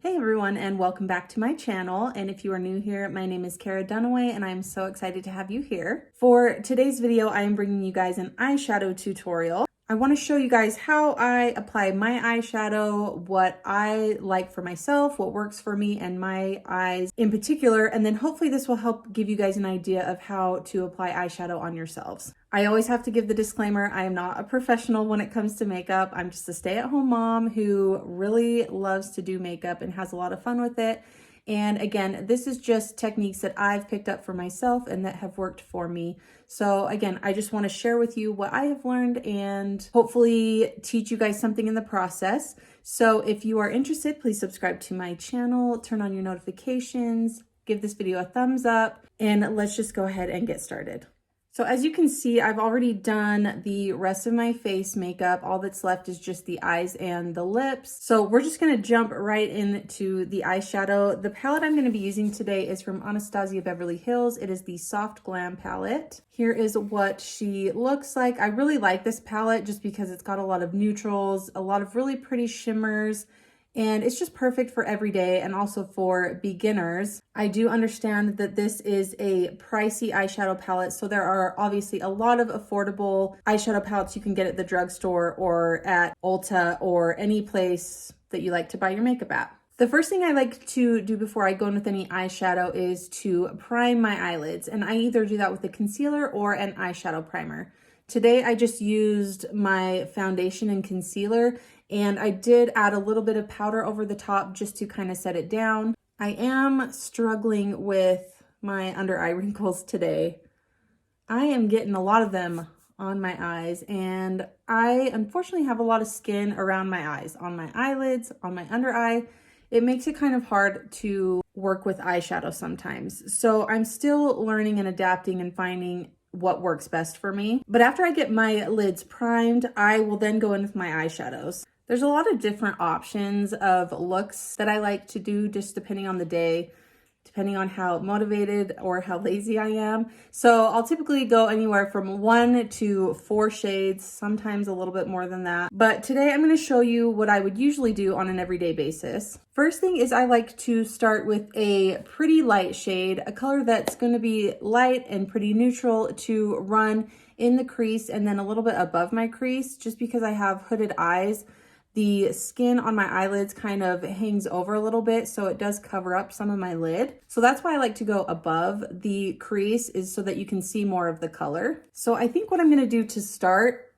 Hey everyone, and welcome back to my channel. And if you are new here, my name is Kara Dunaway and I'm so excited to have you here. For today's video, I am bringing you guys an eyeshadow tutorial. I want to show you guys how I apply my eyeshadow, what I like for myself, what works for me and my eyes in particular, and then hopefully this will help give you guys an idea of how to apply eyeshadow on yourselves. I always have to give the disclaimer, I am not a professional when it comes to makeup. I'm just a stay-at-home mom who really loves to do makeup and has a lot of fun with it. And again, this is just techniques that I've picked up for myself and that have worked for me. So again, I just want to share with you what I have learned and hopefully teach you guys something in the process. So if you are interested, please subscribe to my channel, turn on your notifications, give this video a thumbs up, and let's just go ahead and get started. So as you can see, I've already done the rest of my face makeup. All that's left is just the eyes and the lips. So we're just gonna jump right into the eyeshadow. The palette I'm gonna be using today is from Anastasia Beverly Hills. It is the Soft Glam palette. Here is what she looks like. I really like this palette just because it's got a lot of neutrals, a lot of really pretty shimmers, and it's just perfect for every day and also for beginners. I do understand that this is a pricey eyeshadow palette, so there are obviously a lot of affordable eyeshadow palettes you can get at the drugstore or at Ulta or any place that you like to buy your makeup at. The first thing I like to do before I go in with any eyeshadow is to prime my eyelids, and I either do that with a concealer or an eyeshadow primer. Today I just used my foundation and concealer, and I did add a little bit of powder over the top just to kind of set it down. I am struggling with my under eye wrinkles today. I am getting a lot of them on my eyes, and I unfortunately have a lot of skin around my eyes, on my eyelids, on my under eye. It makes it kind of hard to work with eyeshadow sometimes. So I'm still learning and adapting and finding what works best for me. But after I get my lids primed, I will then go in with my eyeshadows. There's a lot of different options of looks that I like to do just depending on the day, depending on how motivated or how lazy I am. So I'll typically go anywhere from 1 to 4 shades, sometimes a little bit more than that. But today I'm going to show you what I would usually do on an everyday basis. First thing is I like to start with a pretty light shade, a color that's going to be light and pretty neutral to run in the crease and then a little bit above my crease, just because I have hooded eyes. The skin on my eyelids kind of hangs over a little bit, so it does cover up some of my lid. So that's why I like to go above the crease, is so that you can see more of the color. So I think what I'm gonna do to start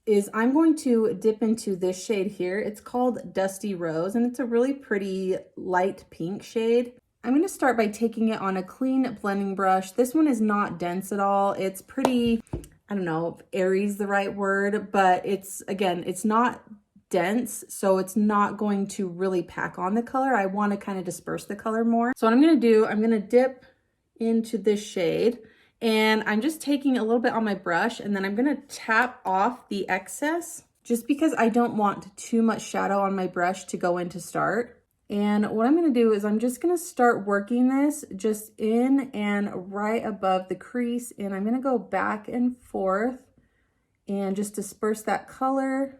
is I'm going to dip into this shade here. It's called Dusty Rose, and it's a really pretty light pink shade. I'm gonna start by taking it on a clean blending brush. This one is not dense at all. It's pretty, I don't know if airy is the right word, but it's not dense, so it's not going to really pack on the color. I want to kind of disperse the color more. So what I'm going to do, I'm going to dip into this shade, and I'm just taking a little bit on my brush, and then I'm going to tap off the excess just because I don't want too much shadow on my brush to go in to start. And what I'm going to do is I'm just going to start working this just in and right above the crease, and I'm going to go back and forth and just disperse that color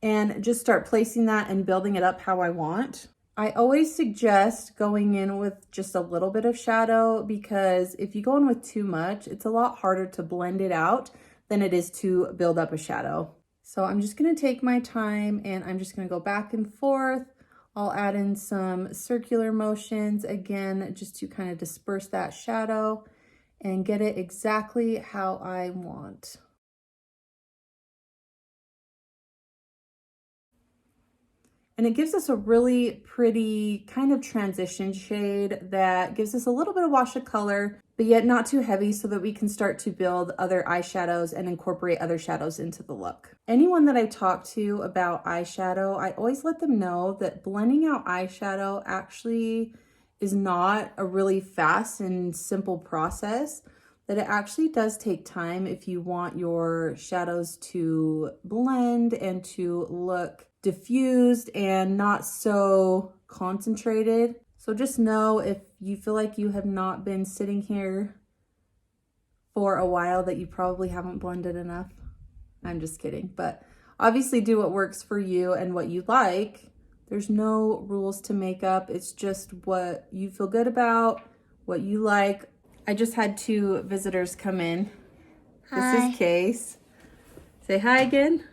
and just start placing that and building it up how I want. I always suggest going in with just a little bit of shadow, because if you go in with too much, it's a lot harder to blend it out than it is to build up a shadow. So I'm just gonna take my time and I'm just gonna go back and forth. I'll add in some circular motions, again, just to kind of disperse that shadow and get it exactly how I want. And it gives us a really pretty kind of transition shade that gives us a little bit of wash of color, but yet not too heavy, so that we can start to build other eyeshadows and incorporate other shadows into the look. Anyone that I talk to about eyeshadow, I always let them know that blending out eyeshadow actually is not a really fast and simple process, that it actually does take time if you want your shadows to blend and to look diffused and not so concentrated. So just know, if you feel like you have not been sitting here for a while, that you probably haven't blended enough. I'm just kidding, but obviously do what works for you and what you like. There's no rules to makeup. It's just what you feel good about, what you like. I just had 2 visitors come in. Hi. This is Case. Say hi again.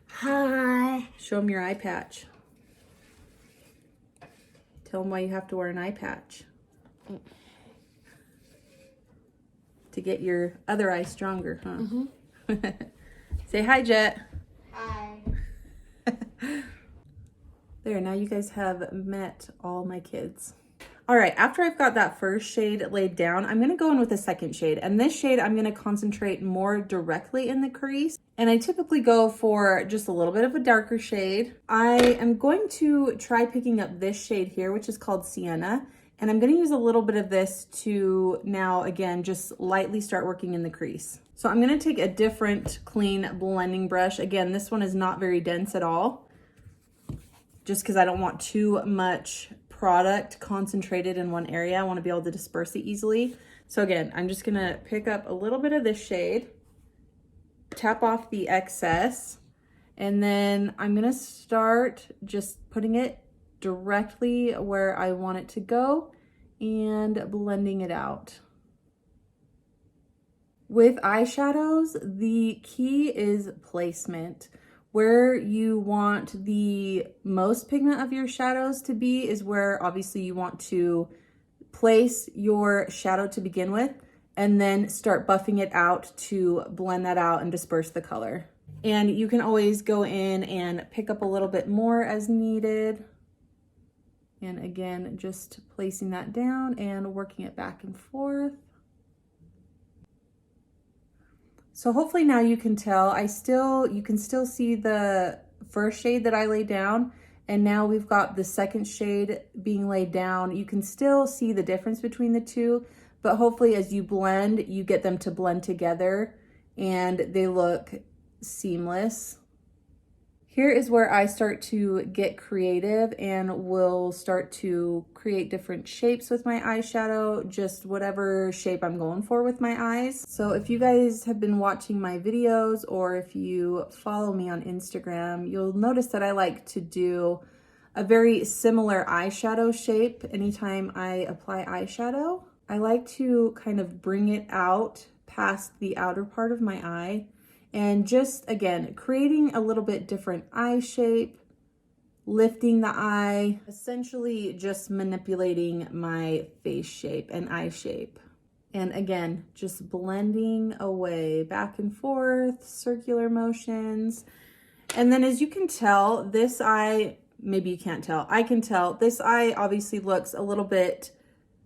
Hi. Show them your eye patch. Tell them why you have to wear an eye patch. To get your other eye stronger, huh? Mm-hmm. Say hi, Jet. Hi. There, now you guys have met all my kids. All right, after I've got that first shade laid down, I'm gonna go in with a second shade. And this shade, I'm gonna concentrate more directly in the crease. And I typically go for just a little bit of a darker shade. I am going to try picking up this shade here, which is called Sienna. And I'm gonna use a little bit of this to now, again, just lightly start working in the crease. So I'm gonna take a different clean blending brush. Again, this one is not very dense at all, just because I don't want too much product concentrated in one area. I want to be able to disperse it easily. So again, I'm just gonna pick up a little bit of this shade, tap off the excess, and then I'm gonna start just putting it directly where I want it to go and blending it out. With eyeshadows, the key is placement. Where you want the most pigment of your shadows to be is where obviously you want to place your shadow to begin with, and then start buffing it out to blend that out and disperse the color. And you can always go in and pick up a little bit more as needed. And again, just placing that down and working it back and forth. So hopefully now you can tell, you can still see the first shade that I laid down, and now we've got the second shade being laid down. You can still see the difference between the two, but hopefully as you blend, you get them to blend together and they look seamless. Here is where I start to get creative and will start to create different shapes with my eyeshadow, just whatever shape I'm going for with my eyes. So if you guys have been watching my videos or if you follow me on Instagram, you'll notice that I like to do a very similar eyeshadow shape anytime I apply eyeshadow. I like to kind of bring it out past the outer part of my eye, and just, again, creating a little bit different eye shape, lifting the eye, essentially just manipulating my face shape and eye shape. And again, just blending away back and forth, circular motions. And then as you can tell, this eye, maybe you can't tell, I can tell, this eye obviously looks a little bit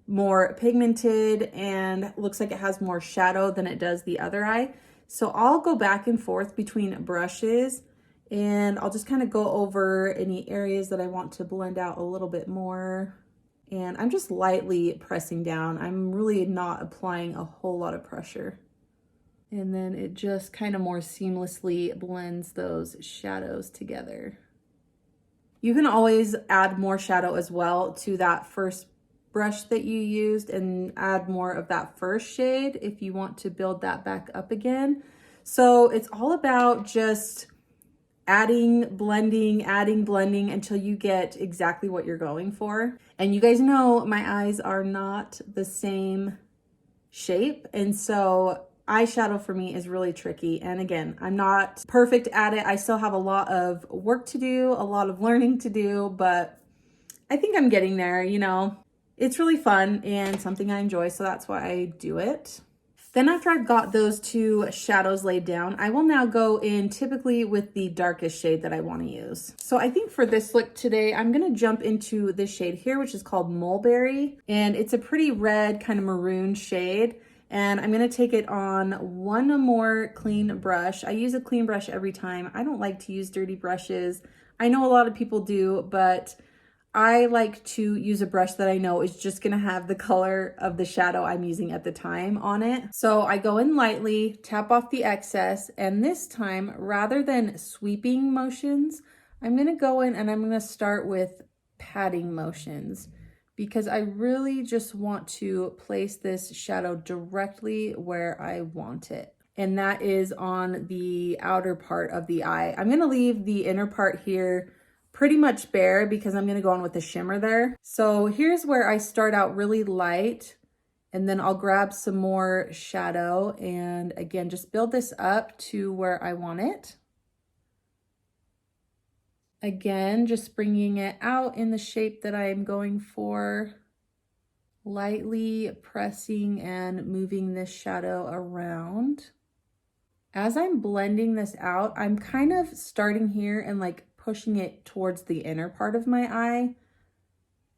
more pigmented and looks like it has more shadow than it does the other eye. So I'll go back and forth between brushes and I'll just kind of go over any areas that I want to blend out a little bit more. And I'm just lightly pressing down. I'm really not applying a whole lot of pressure. And then it just kind of more seamlessly blends those shadows together. You can always add more shadow as well to that first brush that you used and add more of that first shade if you want to build that back up again. So it's all about just adding blending until you get exactly what you're going for. And you guys know my eyes are not the same shape, and so eyeshadow for me is really tricky. And again, I'm not perfect at it. I still have a lot of work to do, a lot of learning to do, but I think I'm getting there, you know. It's really fun and something I enjoy, so that's why I do it. Then after I've got those 2 shadows laid down, I will now go in typically with the darkest shade that I want to use. So I think for this look today, I'm going to jump into this shade here, which is called Mulberry. And it's a pretty red kind of maroon shade. And I'm going to take it on one more clean brush. I use a clean brush every time. I don't like to use dirty brushes. I know a lot of people do, but I like to use a brush that I know is just gonna have the color of the shadow I'm using at the time on it. So I go in lightly, tap off the excess, and this time, rather than sweeping motions, I'm gonna go in and I'm gonna start with patting motions, because I really just want to place this shadow directly where I want it. And that is on the outer part of the eye. I'm gonna leave the inner part here pretty much bare because I'm gonna go on with the shimmer there. So here's where I start out really light, and then I'll grab some more shadow and again, just build this up to where I want it. Again, just bringing it out in the shape that I'm going for, lightly pressing and moving this shadow around. As I'm blending this out, I'm kind of starting here and like pushing it towards the inner part of my eye.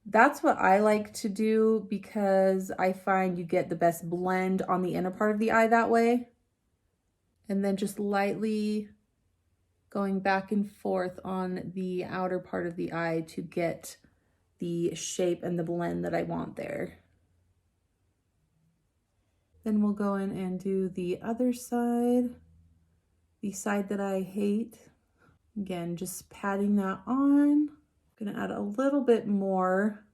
That's what I like to do because I find you get the best blend on the inner part of the eye that way. And then just lightly going back and forth on the outer part of the eye to get the shape and the blend that I want there. Then we'll go in and do the other side, the side that I hate. Again, just patting that on. I'm gonna add a little bit more.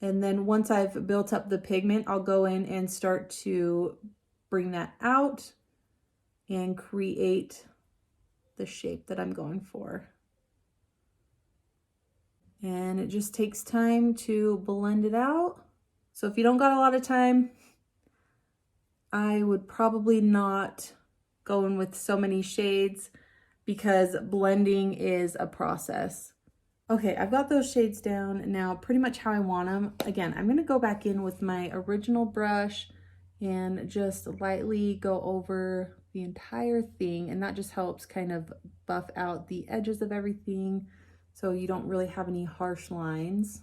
And then once I've built up the pigment, I'll go in and start to bring that out and create the shape that I'm going for. And it just takes time to blend it out. So if you don't got a lot of time, I would probably not go in with so many shades because blending is a process. Okay, I've got those shades down now pretty much how I want them. Again, I'm gonna go back in with my original brush and just lightly go over the entire thing, and that just helps kind of buff out the edges of everything so you don't really have any harsh lines.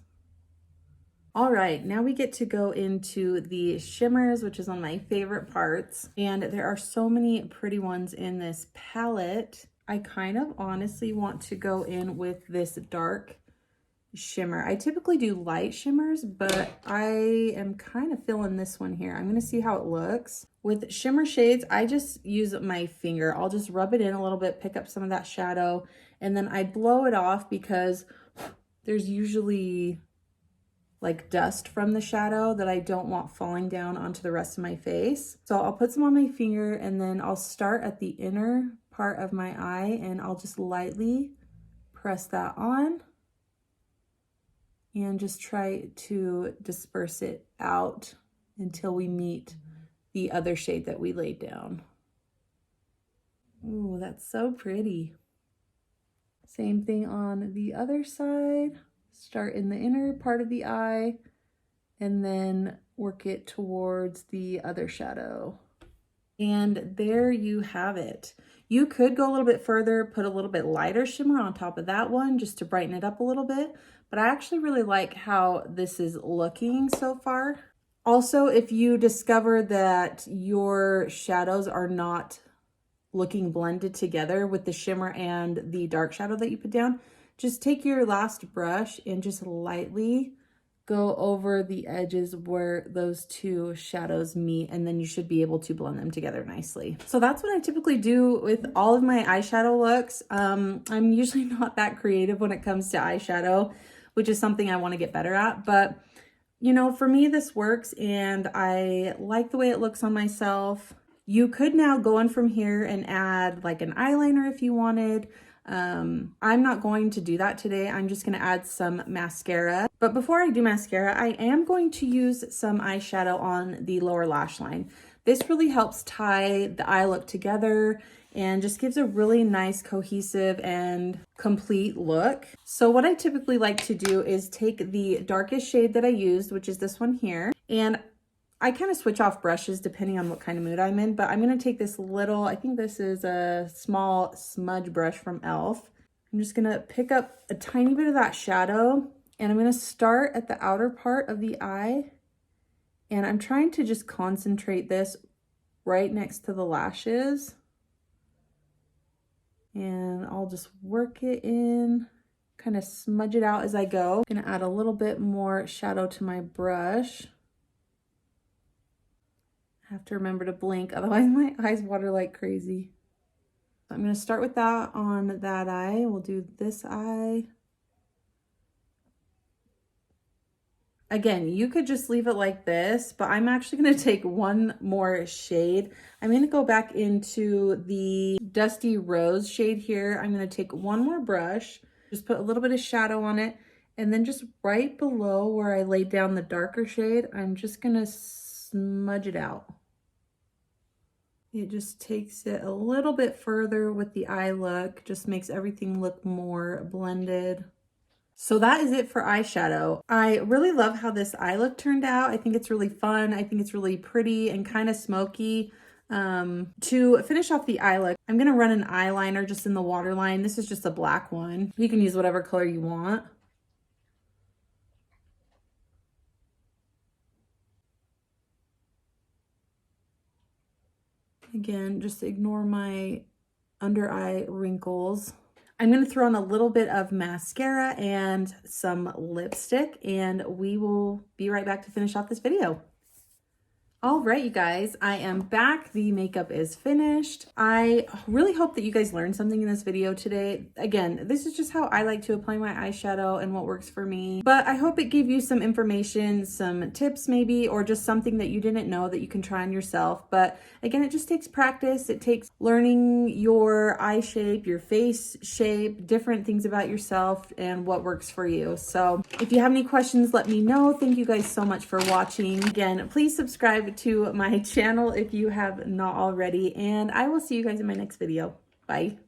All right, now we get to go into the shimmers, which is one of my favorite parts, and there are so many pretty ones in this palette. I kind of honestly want to go in with this dark shimmer. I typically do light shimmers, but I am kind of feeling this one here. I'm gonna see how it looks. With shimmer shades, I just use my finger. I'll just rub it in a little bit, pick up some of that shadow, and then I blow it off because there's usually like dust from the shadow that I don't want falling down onto the rest of my face. So I'll put some on my finger and then I'll start at the inner part of my eye and I'll just lightly press that on and just try to disperse it out until we meet the other shade that we laid down. Ooh, that's so pretty. Same thing on the other side. Start in the inner part of the eye and then work it towards the other shadow. And there you have it. You could go a little bit further, put a little bit lighter shimmer on top of that one just to brighten it up a little bit. But I actually really like how this is looking so far. Also, if you discover that your shadows are not looking blended together with the shimmer and the dark shadow that you put down, just take your last brush and just lightly go over the edges where those two shadows meet, and then you should be able to blend them together nicely. So that's what I typically do with all of my eyeshadow looks. I'm usually not that creative when it comes to eyeshadow, which is something I want to get better at, but you know, for me this works and I like the way it looks on myself. You could now go in from here and add like an eyeliner if you wanted. I'm not going to do that today. I'm just going to add some mascara. But before I do mascara, I am going to use some eyeshadow on the lower lash line. This really helps tie the eye look together and just gives a really nice cohesive and complete look. So what I typically like to do is take the darkest shade that I used, which is this one here, and I kind of switch off brushes depending on what kind of mood I'm in, but I'm going to take this little, I think this is a small smudge brush from e.l.f. I'm just going to pick up a tiny bit of that shadow and I'm going to start at the outer part of the eye, and I'm trying to just concentrate this right next to the lashes, and I'll just work it in, kind of smudge it out as I go. I'm going to add a little bit more shadow to my brush. I have to remember to blink, otherwise my eyes water like crazy. So I'm going to start with that on that eye. We'll do this eye. Again, you could just leave it like this, but I'm actually going to take one more shade. I'm going to go back into the Dusty Rose shade here. I'm going to take one more brush. Just put a little bit of shadow on it. And then just right below where I laid down the darker shade, I'm just gonna smudge it out. It just takes it a little bit further with the eye look, just makes everything look more blended. So that is it for eyeshadow. I really love how this eye look turned out. I think it's really fun. I think it's really pretty and kind of smoky. To finish off the eye look, I'm gonna run an eyeliner just in the waterline. This is just a black one. You can use whatever color you want. Again, just ignore my under eye wrinkles. I'm going to throw on a little bit of mascara and some lipstick, and we will be right back to finish off this video. All right, you guys, I am back. The makeup is finished. I really hope that you guys learned something in this video today. Again, this is just how I like to apply my eyeshadow and what works for me. But I hope it gave you some information, some tips maybe, or just something that you didn't know that you can try on yourself. But again, it just takes practice. It takes learning your eye shape, your face shape, different things about yourself and what works for you. So if you have any questions, let me know. Thank you guys so much for watching. Again, please subscribe to my channel if you have not already, and I will see you guys in my next video. Bye.